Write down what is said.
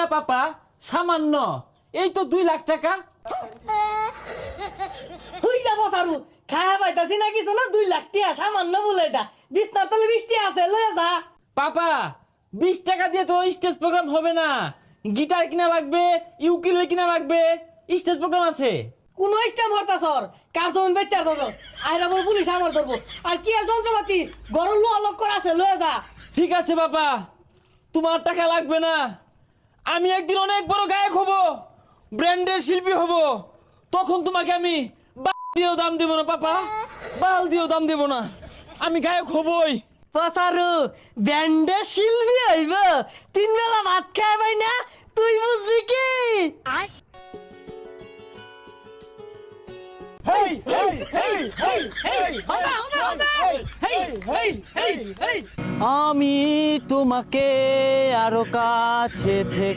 না পাপা, সামান্য। এই তো 2 লাখ টাকা। হই যাব সারু খায়া পাইতাছি না কিছু না 2 লাখ টিয়া সামান্য বলে এটা বিছনার তলে 20 আছে লয়ে যা। পাপা 20 টাকা দিয়ে তো স্টেজ প্রোগ্রাম হবে না। গিটার কিনা লাগবে, ইউকেলেলে কিনা লাগবে, স্টেজ প্রোগ্রাম আছে। কোন স্টেম হরতা সর কার জমিন বেচার দরস আইরা বল পুলিশ আমার ধরবো আর কি আর যন্ত্রপাতি গরল লো লক করা আছে লয়ে যা। ঠিক আছে বাবা, তোমার টাকা লাগবে না। আমি একদিন অনেক বড় গায়ক হব, ব্র্যান্ডের শিল্পী হব। তখন তোমাকে আমি দিয়েও দাম দেব না পাপা, বাল দিয়েও দাম দেব না। আমি গায়ক হবই। পসারু ব্যান্ডে শিল্পী হইব 3 বেলা ভাত খায় ভাই না তুই বুঝবি কি। Hey, hey, hey, hey, hey, আমি তোমাকে আরো কাছে থেকে